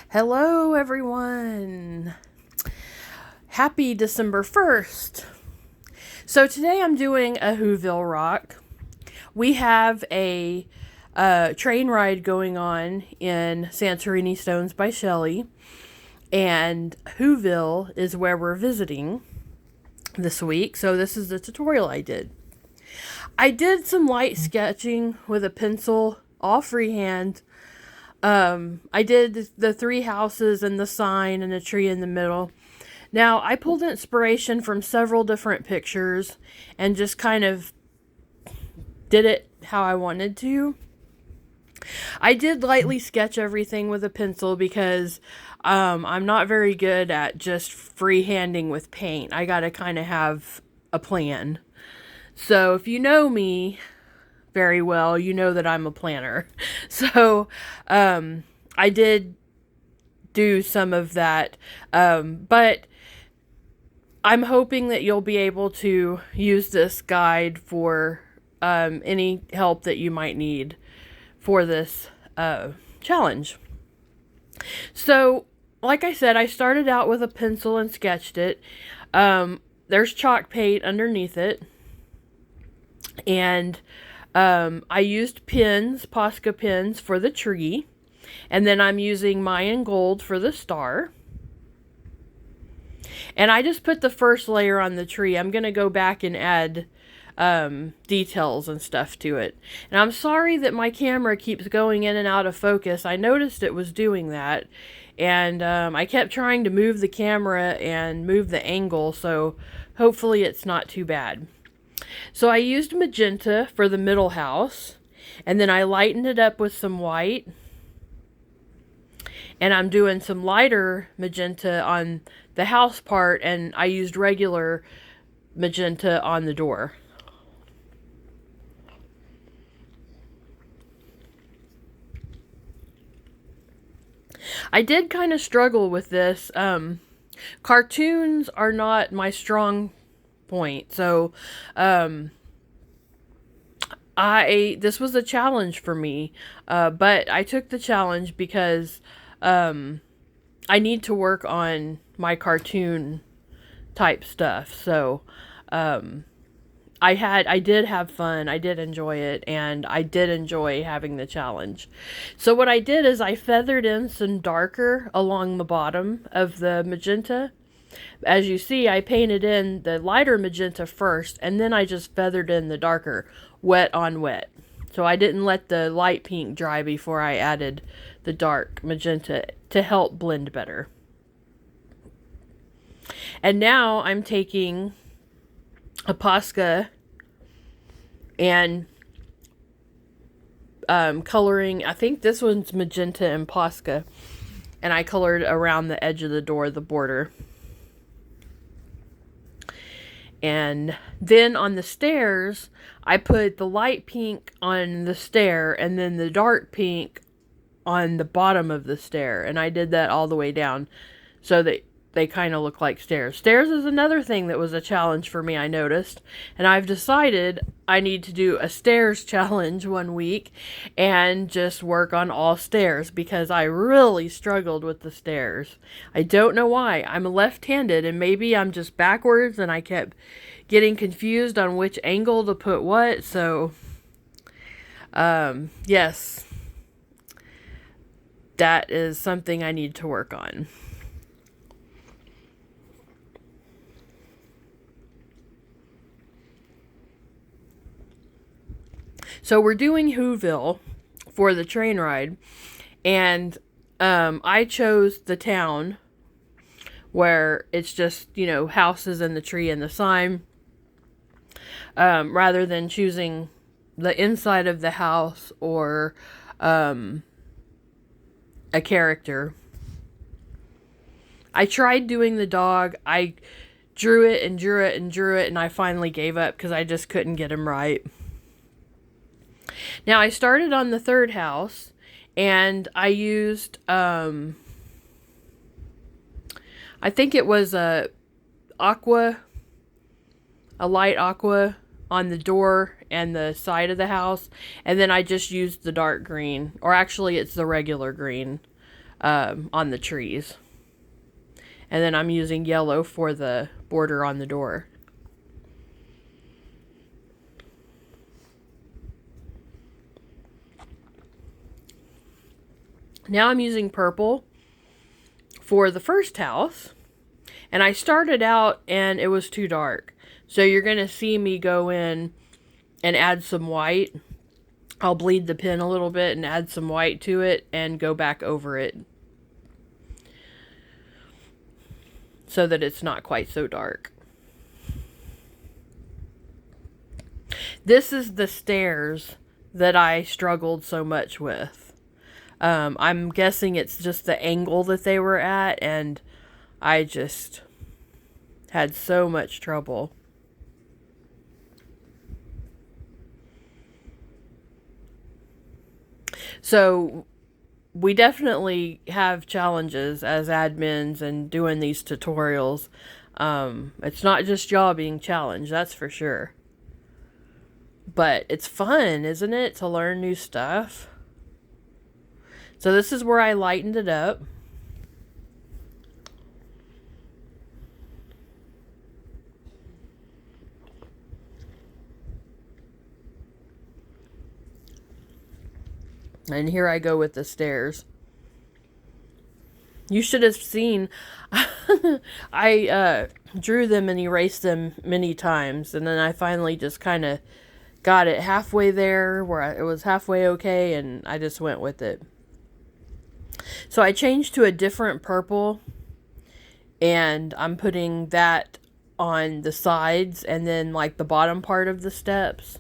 Hello, everyone. Happy December 1st. So today I'm doing a whoville rock. We have a train ride going on in Santorini Stones by Shelley, and Whoville is where we're visiting this week. So this is the tutorial I did. I did some light sketching with a pencil, all freehand. I did the three houses and the sign and the tree in the middle. Now, I pulled inspiration from several different pictures and just kind of did it how I wanted to. I did lightly sketch everything with a pencil because I'm not very good at just freehanding with paint. I gotta kind of have a plan. So if you know me very well, you know that I'm a planner. So I did do some of that, but I'm hoping that you'll be able to use this guide for any help that you might need for this challenge. So, like I said, I started out with a pencil and sketched it. There's chalk paint underneath it. And I used pins, Posca pins, for the tree. And then I'm using Mayan gold for the star. And I just put the first layer on the tree. I'm going to go back and add details and stuff to it. And I'm sorry that my camera keeps going in and out of focus. I noticed it was doing that. And I kept trying to move the camera and move the angle. So hopefully it's not too bad. So I used magenta for the middle house, and then I lightened it up with some white, and I'm doing some lighter magenta on the house part, and I used regular magenta on the door. I did kind of struggle with this. Cartoons are not my strong point. So, this was a challenge for me, but I took the challenge because, I need to work on my cartoon type stuff. So, I did have fun. I did enjoy it, and I did enjoy having the challenge. So what I did is I feathered in some darker along the bottom of the magenta. As you see, I painted in the lighter magenta first, and then I just feathered in the darker, wet on wet. So I didn't let the light pink dry before I added the dark magenta to help blend better. And now I'm taking a Posca and coloring, I think this one's magenta and Posca, and I colored around the edge of the door, the border. And then on the stairs, I put the light pink on the stair and then the dark pink on the bottom of the stair. And I did that all the way down so that they kind of look like stairs. Stairs is another thing that was a challenge for me, I noticed. And I've decided I need to do a stairs challenge one week and just work on all stairs because I really struggled with the stairs. I don't know why. I'm left-handed and maybe I'm just backwards and I kept getting confused on which angle to put what. So, yes, that is something I need to work on. So we're doing Whoville for the train ride, and I chose the town where it's just, houses and the tree and the sign, rather than choosing the inside of the house or a character. I tried doing the dog. I drew it and drew it and drew it, and I finally gave up because I just couldn't get him right. Now, I started on the third house, and I used, I think it was a light aqua on the door and the side of the house. And then I just used the dark green, or actually it's the regular green, on the trees. And then I'm using yellow for the border on the door. Now I'm using purple for the first house. And I started out and it was too dark. So you're going to see me go in and add some white. I'll bleed the pen a little bit and add some white to it and go back over it, so that it's not quite so dark. This is the stairs that I struggled so much with. I'm guessing it's just the angle that they were at, and I just had so much trouble. So we definitely have challenges as admins and doing these tutorials. It's not just y'all being challenged, that's for sure. But it's fun, isn't it, to learn new stuff? So this is where I lightened it up. And here I go with the stairs. You should have seen, I drew them and erased them many times. And then I finally just kind of got it halfway there, where it was halfway okay, and I just went with it. So I changed to a different purple, and I'm putting that on the sides and then like the bottom part of the steps.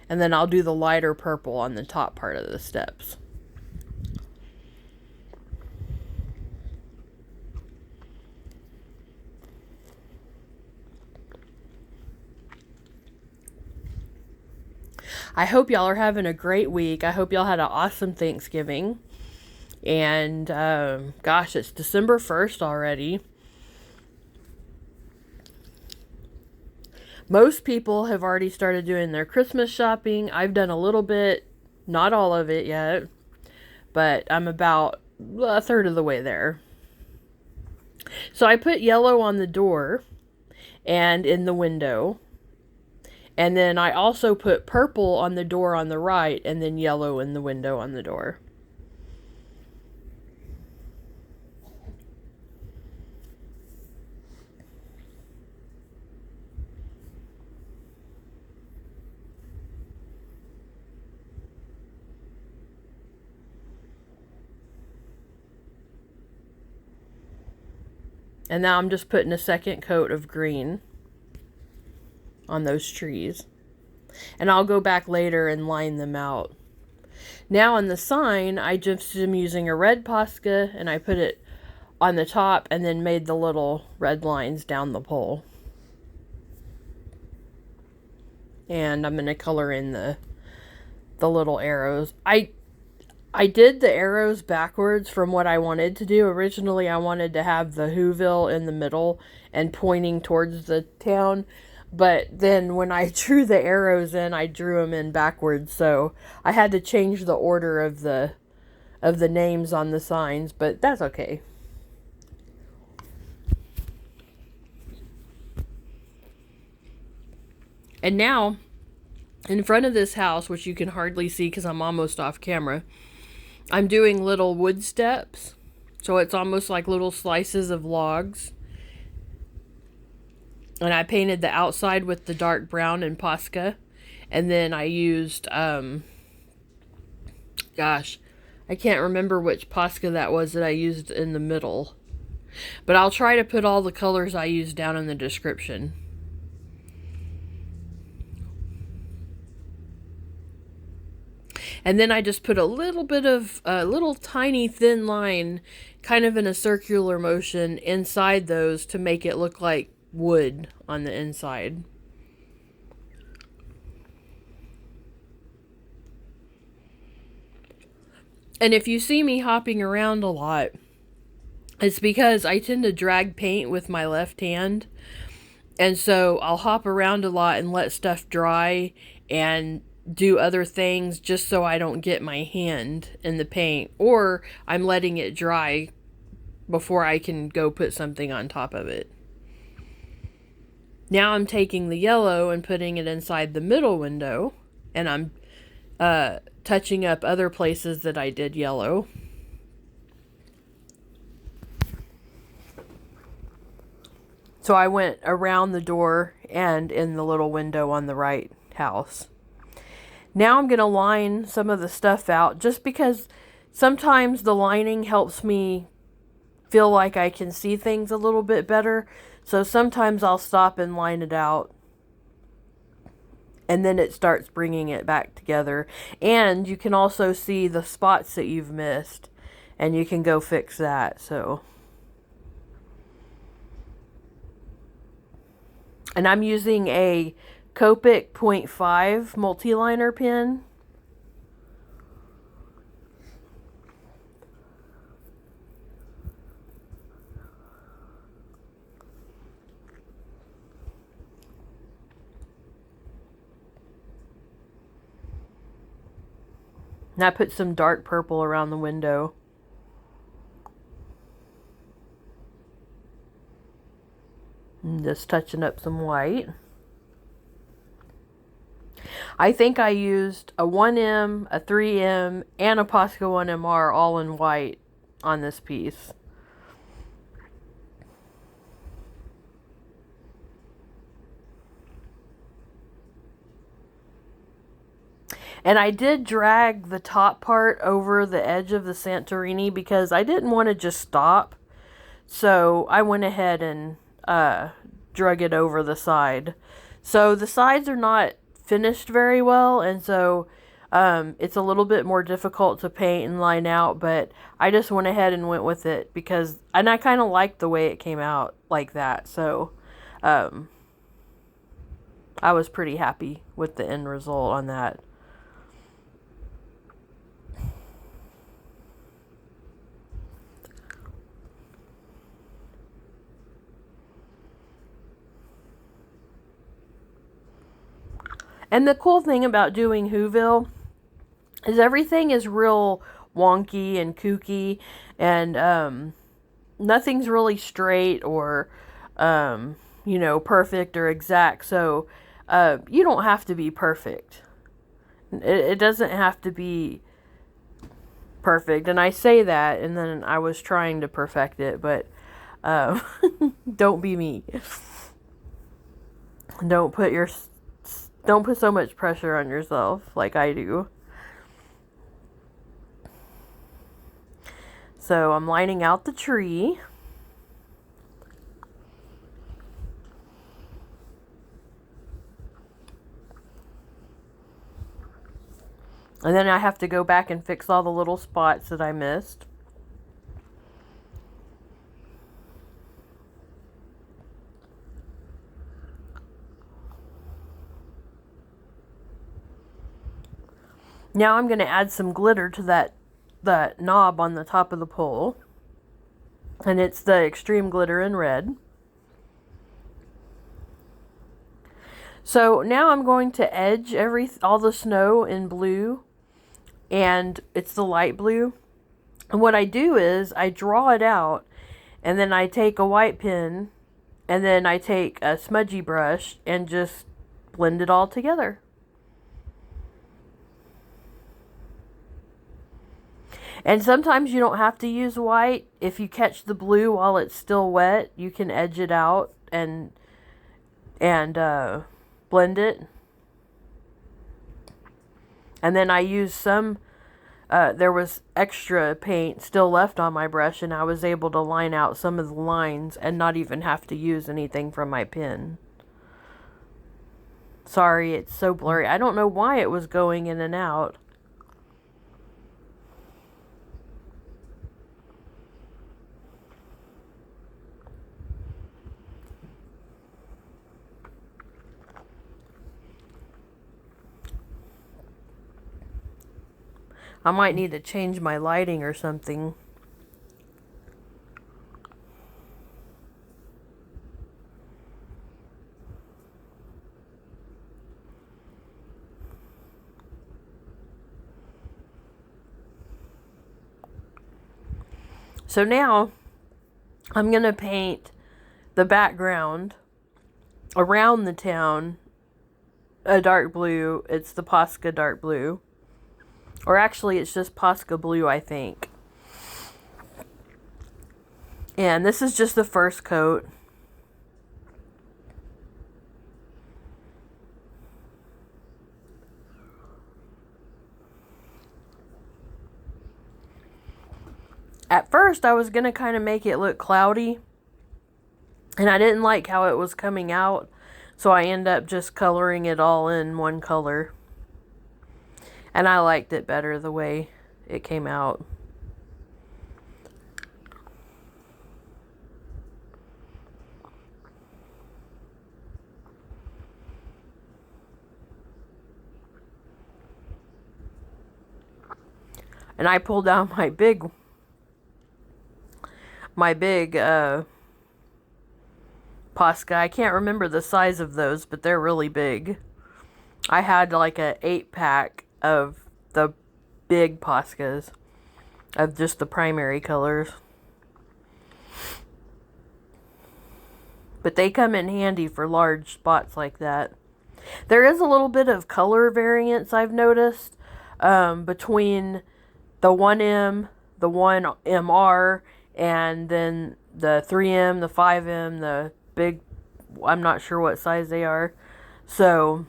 And then I'll do the lighter purple on the top part of the steps. I hope y'all are having a great week. I hope y'all had an awesome Thanksgiving. And gosh, it's December 1st already. Most people have already started doing their Christmas shopping. I've done a little bit, not all of it yet, but I'm about a third of the way there. So I put yellow on the door and in the window. And then I also put purple on the door on the right, and then yellow in the window on the door. And now I'm just putting a second coat of green on those trees. And I'll go back later and line them out. Now on the sign, I just am using a red Posca, and I put it on the top and then made the little red lines down the pole. And I'm going to color in the little arrows. I did the arrows backwards from what I wanted to do. Originally, I wanted to have the whoville in the middle and pointing towards the town. But then when I drew the arrows in, I drew them in backwards. So I had to change the order of the names on the signs, but that's okay. And now, in front of this house, which you can hardly see because I'm almost off camera, I'm doing little wood steps. So it's almost like little slices of logs. And I painted the outside with the dark brown and Posca. And then I used, gosh, I can't remember which Posca that was that I used in the middle. But I'll try to put all the colors I used down in the description. And then I just put a little bit of a little tiny thin line kind of in a circular motion inside those to make it look like wood on the inside. And if you see me hopping around a lot, it's because I tend to drag paint with my left hand. And so I'll hop around a lot and let stuff dry, and do other things just so I don't get my hand in the paint, or I'm letting it dry before I can go put something on top of it. Now I'm taking the yellow and putting it inside the middle window, and I'm touching up other places that I did yellow. So I went around the door and in the little window on the right house. Now I'm going to line some of the stuff out, just because sometimes the lining helps me feel like I can see things a little bit better. So sometimes I'll stop and line it out, and then it starts bringing it back together. And you can also see the spots that you've missed, and you can go fix that. And I'm using a Copic 0.5 multiliner pen. And I put some dark purple around the window. And just touching up some white. I think I used a 1M, a 3M, and a Posca 1MR all in white on this piece. And I did drag the top part over the edge of the Santorini because I didn't want to just stop. So I went ahead and drug it over the side. So the sides are not finished very well, and so it's a little bit more difficult to paint and line out, but I just went ahead and went with it because, and I kind of liked the way it came out like that. So I was pretty happy with the end result on that. And the cool thing about doing whoville is everything is real wonky and kooky, and nothing's really straight or, perfect or exact. So you don't have to be perfect. It doesn't have to be perfect. And I say that, and then I was trying to perfect it, but don't be me. Don't put so much pressure on yourself like I do. So I'm lining out the tree. And then I have to go back and fix all the little spots that I missed. Now I'm going to add some glitter to that knob on the top of the pole. And it's the extreme glitter in red. So now I'm going to edge all the snow in blue, and it's the light blue. And what I do is I draw it out, and then I take a white pen, and then I take a smudgy brush and just blend it all together. And sometimes you don't have to use white. If you catch the blue while it's still wet, you can edge it out and blend it. And then I used some, there was extra paint still left on my brush, and I was able to line out some of the lines and not even have to use anything from my pen. Sorry, it's so blurry. I don't know why it was going in and out. I might need to change my lighting or something. So now I'm going to paint the background around the town a dark blue. It's the Posca dark blue. Or actually, it's just Posca blue, I think. And this is just the first coat. At first, I was going to kind of make it look cloudy. And I didn't like how it was coming out. So I ended up just coloring it all in one color. And I liked it better the way it came out. And I pulled out my big Posca. I can't remember the size of those, but they're really big. I had like a 8-pack of the big Poscas of just the primary colors. But they come in handy for large spots like that. There is a little bit of color variance I've noticed between the 1M, the 1MR, and then the 3M, the 5M, the big, I'm not sure what size they are. So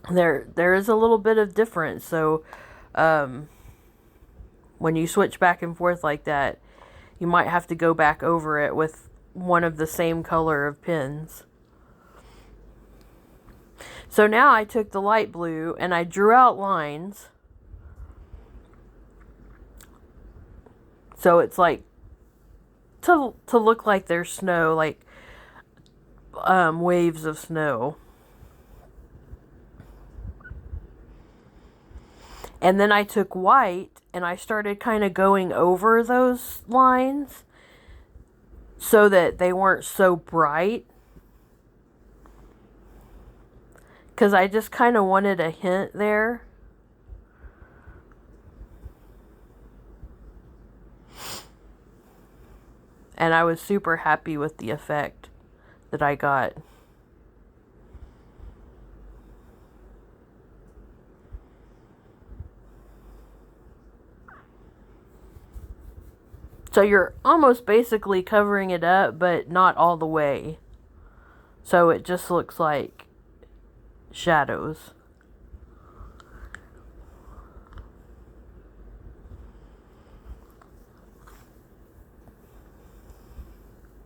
there is a little bit of difference. So when you switch back and forth like that, you might have to go back over it with one of the same color of pens. So now I took the light blue and I drew out lines. So it's like to look like there's snow, like waves of snow. And then I took white and I started kind of going over those lines so that they weren't so bright. Because I just kind of wanted a hint there. And I was super happy with the effect that I got. So you're almost basically covering it up, but not all the way. So it just looks like shadows.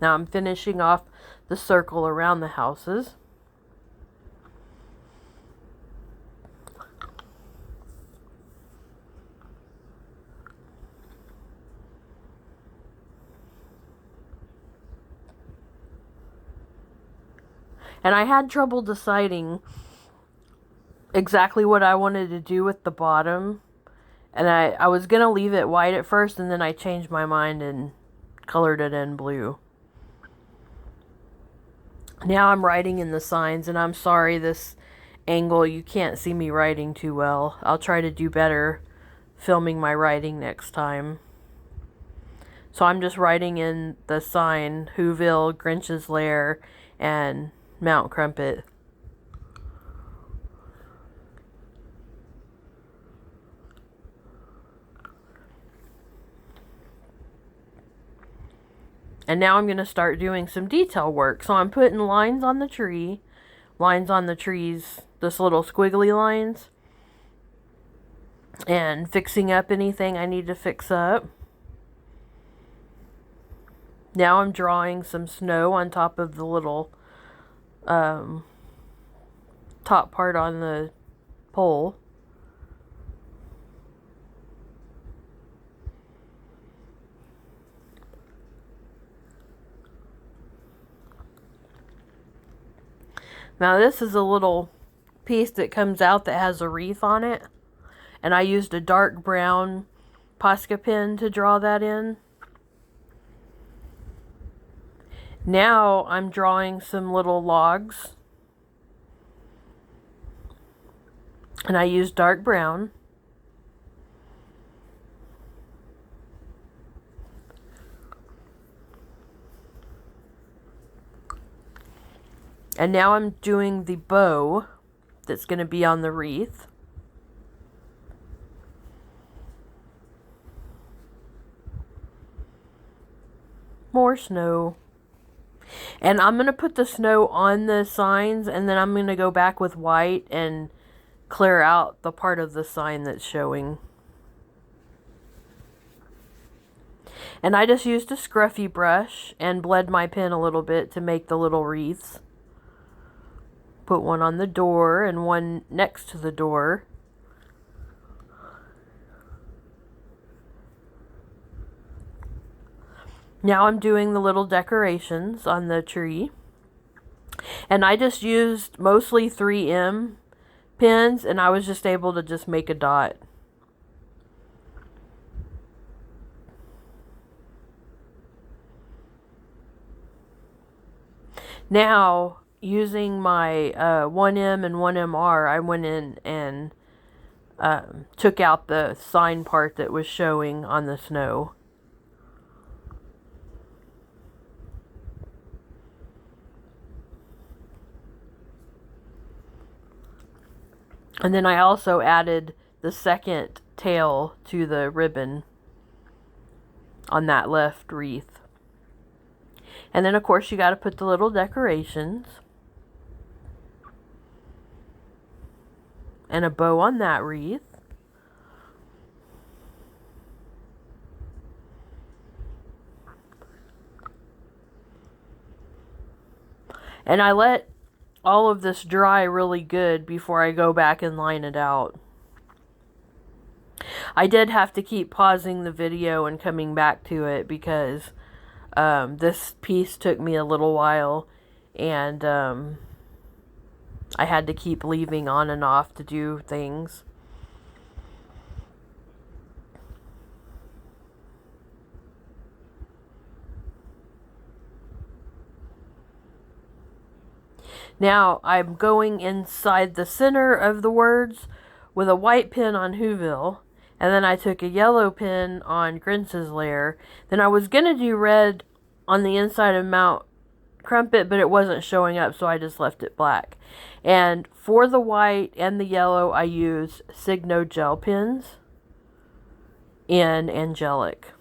Now I'm finishing off the circle around the houses. And I had trouble deciding exactly what I wanted to do with the bottom. And I was going to leave it white at first, and then I changed my mind and colored it in blue. Now I'm writing in the signs, and I'm sorry this angle, you can't see me writing too well. I'll try to do better filming my writing next time. So I'm just writing in the sign, Whoville, Grinch's Lair, and Mount Crumpet. And now I'm going to start doing some detail work. So I'm putting lines on the tree. Lines on the trees, this little squiggly lines. And fixing up anything I need to fix up. Now I'm drawing some snow on top of the little top part on the pole. Now this is a little piece that comes out that has a wreath on it. And I used a dark brown Posca pen to draw that in. Now I'm drawing some little logs. And I used dark brown. And now I'm doing the bow that's going to be on the wreath. More snow. And I'm going to put the snow on the signs, and then I'm going to go back with white and clear out the part of the sign that's showing. And I just used a scruffy brush and bled my pen a little bit to make the little wreaths. Put one on the door and one next to the door. Now I'm doing the little decorations on the tree. And I just used mostly 3M pens, and I was just able to just make a dot. Now, using my 1M and 1MR, I went in and took out the sign part that was showing on the snow. And then I also added the second tail to the ribbon on that left wreath. And then, of course, you got to put the little decorations. And a bow on that wreath. And I let all of this dry really good before I go back and line it out. I did have to keep pausing the video and coming back to it because this piece took me a little while, and I had to keep leaving on and off to do things. Now I'm going inside the center of the words with a white pen on Whoville, and then I took a yellow pen on Grince's layer. Then I was going to do red on the inside of Mount Crumpet, but it wasn't showing up, so I just left it black. And for the white and the yellow, I used Signo gel pens in Angelic.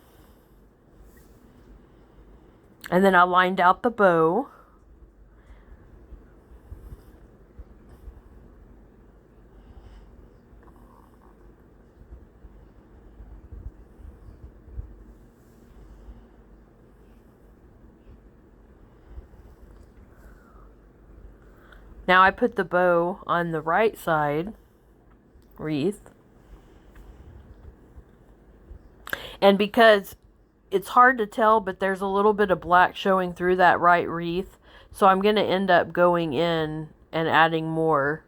And then I lined out the bow. Now I put the bow on the right side wreath. And because it's hard to tell, but there's a little bit of black showing through that right wreath, so I'm going to end up going in and adding more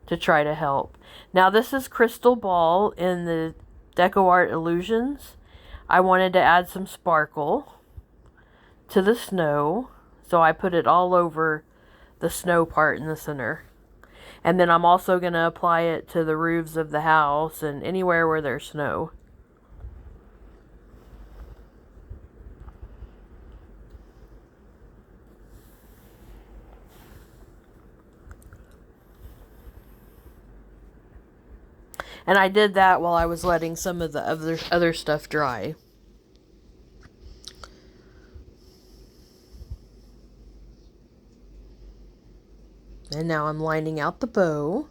to try to help. Now this is Crystal Ball in the decoart Illusions. I wanted to add some sparkle to the snow, so I put it all over the snow part in the center. And then I'm also going to apply it to the roofs of the house and anywhere where there's snow. And I did that while I was letting some of the other stuff dry. And now I'm lining out the bow.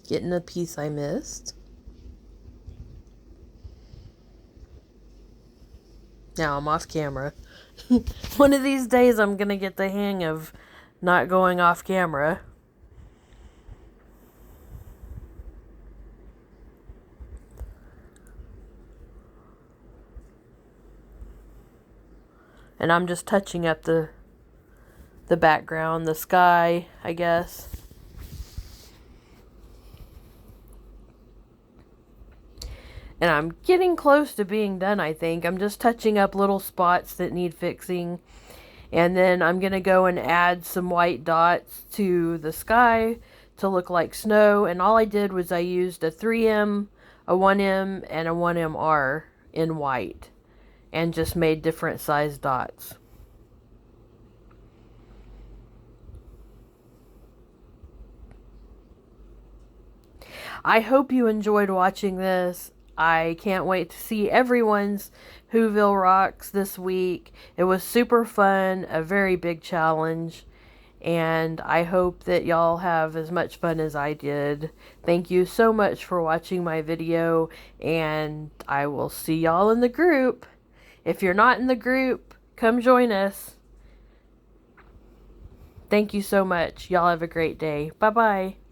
Getting the piece I missed. Now I'm off camera. One of these days I'm going to get the hang of not going off camera. And I'm just touching up the background, the sky, I guess. And I'm getting close to being done, I think. I'm just touching up little spots that need fixing. And then I'm going to go and add some white dots to the sky to look like snow. And all I did was I used a 3M, a 1M, and a 1MR in white. And just made different size dots. I hope you enjoyed watching this. I can't wait to see everyone's whoville rocks this week. It was super fun, a very big challenge, and I hope that y'all have as much fun as I did. Thank you so much for watching my video, and I will see y'all in the group. If you're not in the group, come join us. Thank you so much. Y'all have a great day. Bye-bye.